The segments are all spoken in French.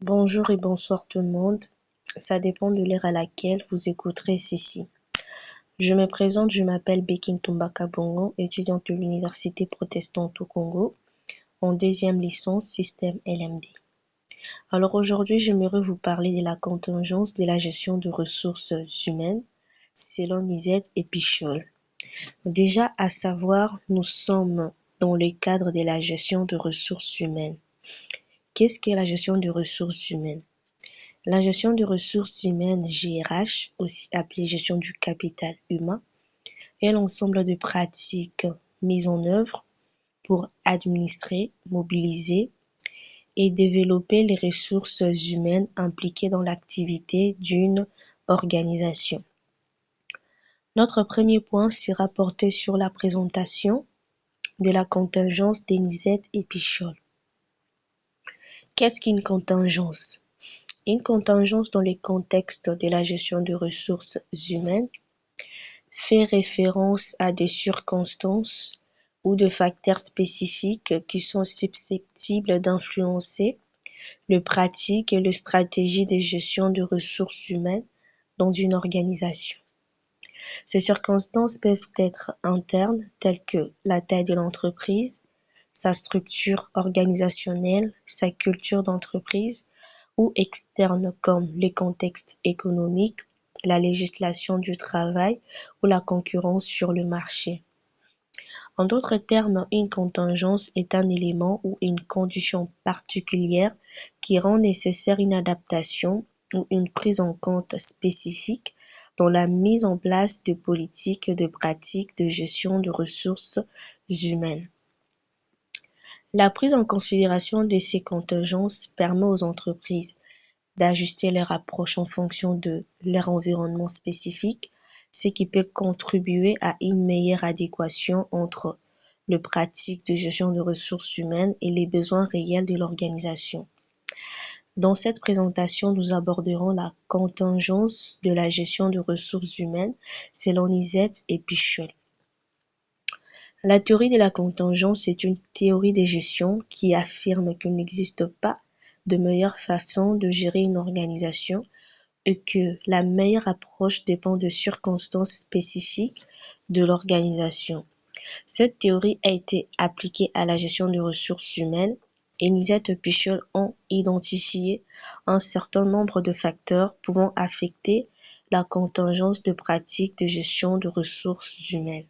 Bonjour et bonsoir tout le monde. Ça dépend de l'heure à laquelle vous écouterez ceci. Je me présente, je m'appelle Bekin Tumbaka Bongo, étudiante de l'Université protestante au Congo, en deuxième licence système LMD. Alors aujourd'hui, j'aimerais vous parler de la contingence de la gestion de ressources humaines, selon Nisette et Pichol. Déjà, à savoir, nous sommes dans le cadre de la gestion de ressources humaines. Qu'est-ce que la gestion de ressources humaines? La gestion de ressources humaines, GRH, aussi appelée gestion du capital humain, est l'ensemble de pratiques mises en œuvre pour administrer, mobiliser et développer les ressources humaines impliquées dans l'activité d'une organisation. Notre premier point sera porté sur la présentation de la contingence des Nisette et Pichol. Qu'est-ce qu'une contingence? Une contingence dans le contexte de la gestion de ressources humaines fait référence à des circonstances ou de facteurs spécifiques qui sont susceptibles d'influencer les pratiques et les stratégies de gestion de ressources humaines dans une organisation. Ces circonstances peuvent être internes, telles que la taille de l'entreprise, sa structure organisationnelle, sa culture d'entreprise, ou externes comme les contextes économiques, la législation du travail ou la concurrence sur le marché. En d'autres termes, une contingence est un élément ou une condition particulière qui rend nécessaire une adaptation ou une prise en compte spécifique dans la mise en place de politiques et de pratiques de gestion de ressources humaines. La prise en considération de ces contingences permet aux entreprises d'ajuster leur approche en fonction de leur environnement spécifique, ce qui peut contribuer à une meilleure adéquation entre les pratiques de gestion de ressources humaines et les besoins réels de l'organisation. Dans cette présentation, nous aborderons la contingence de la gestion de ressources humaines selon Nisette et Pichol. La théorie de la contingence est une théorie de gestion qui affirme qu'il n'existe pas de meilleure façon de gérer une organisation et que la meilleure approche dépend de circonstances spécifiques de l'organisation. Cette théorie a été appliquée à la gestion des ressources humaines et Nisette et Pichol ont identifié un certain nombre de facteurs pouvant affecter la contingence de pratiques de gestion de ressources humaines.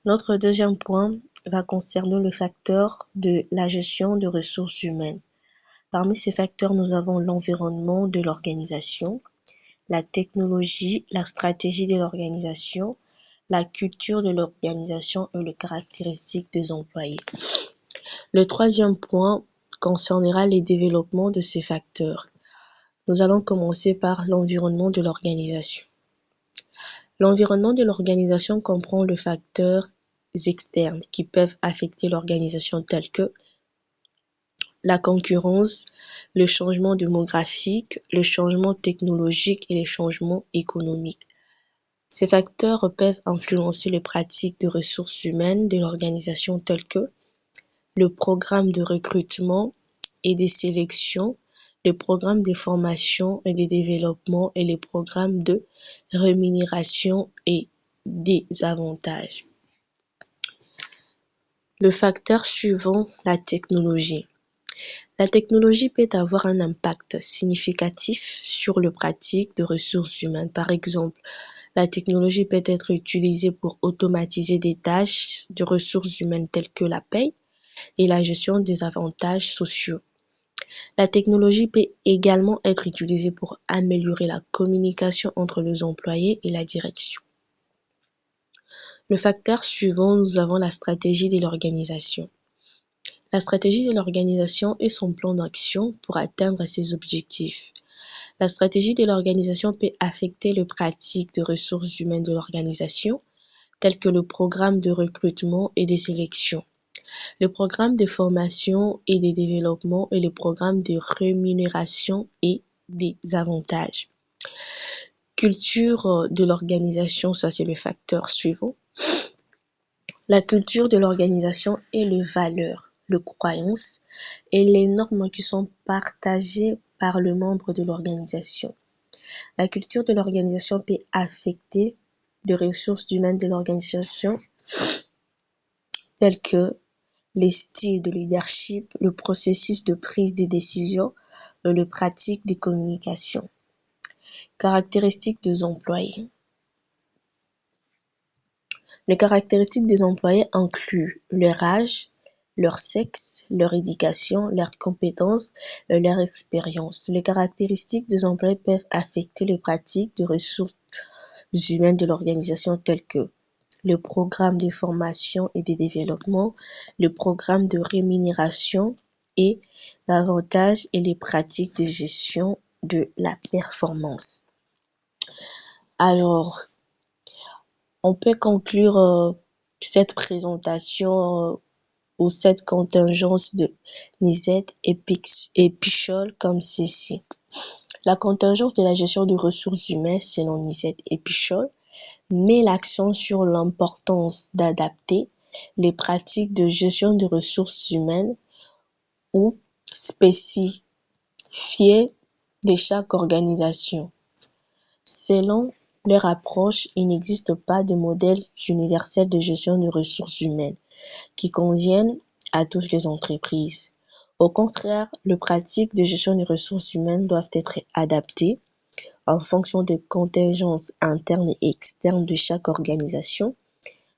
Notre deuxième point va concerner le facteur de la gestion de ressources humaines. Parmi ces facteurs, nous avons l'environnement de l'organisation, la technologie, la stratégie de l'organisation, la culture de l'organisation et les caractéristiques des employés. Le troisième point concernera les développements de ces facteurs. Nous allons commencer par l'environnement de l'organisation. L'environnement de l'organisation comprend les facteurs externes qui peuvent affecter l'organisation tels que la concurrence, le changement démographique, le changement technologique et les changements économiques. Ces facteurs peuvent influencer les pratiques de ressources humaines de l'organisation telles que le programme de recrutement et de sélection, le programme de formation et de développement et les programmes de rémunération et des avantages. Le facteur suivant, la technologie. La technologie peut avoir un impact significatif sur les pratiques de ressources humaines. Par exemple, la technologie peut être utilisée pour automatiser des tâches de ressources humaines telles que la paie et la gestion des avantages sociaux. La technologie peut également être utilisée pour améliorer la communication entre les employés et la direction. Le facteur suivant, nous avons la stratégie de l'organisation. La stratégie de l'organisation est son plan d'action pour atteindre ses objectifs. La stratégie de l'organisation peut affecter les pratiques de ressources humaines de l'organisation, telles que le programme de recrutement et de sélection, le programme de formation et de développement et le programme de rémunération et des avantages. Culture de l'organisation, ça c'est le facteur suivant. La culture de l'organisation et les valeurs, les croyances et les normes qui sont partagées par le membre de l'organisation. La culture de l'organisation peut affecter les ressources humaines de l'organisation telles que les styles de leadership, le processus de prise de décision et les pratiques de communication. Caractéristiques des employés. Les caractéristiques des employés incluent leur âge, leur sexe, leur éducation, leurs compétences et leur expérience. Les caractéristiques des employés peuvent affecter les pratiques de ressources humaines de l'organisation telles que le programme de formation et de développement, le programme de rémunération et l'avantage et les pratiques de gestion de la performance. Alors, on peut conclure cette présentation ou cette contingence de Nizet et Pichol comme ceci. La contingence de la gestion des ressources humaines selon Nizet et Pichol met l'accent sur l'importance d'adapter les pratiques de gestion des ressources humaines ou spécifiées de chaque organisation. Selon leur approche, il n'existe pas de modèle universel de gestion des ressources humaines qui conviennent à toutes les entreprises. Au contraire, les pratiques de gestion des ressources humaines doivent être adaptées en fonction des contingences internes et externes de chaque organisation,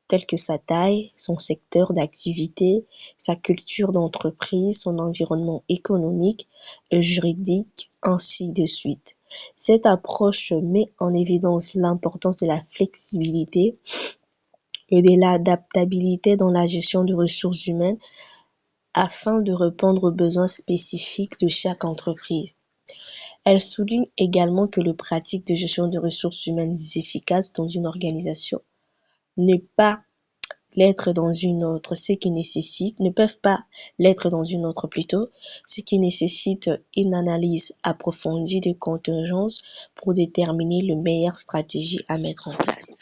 telles que sa taille, son secteur d'activité, sa culture d'entreprise, son environnement économique et juridique, ainsi de suite. Cette approche met en évidence l'importance de la flexibilité et de l'adaptabilité dans la gestion des ressources humaines afin de répondre aux besoins spécifiques de chaque entreprise. Elle souligne également que les pratiques de gestion des ressources humaines efficaces dans une organisation ne peuvent pas l'être dans une autre, ce qui nécessite une analyse approfondie des contingences pour déterminer les meilleures stratégies à mettre en place.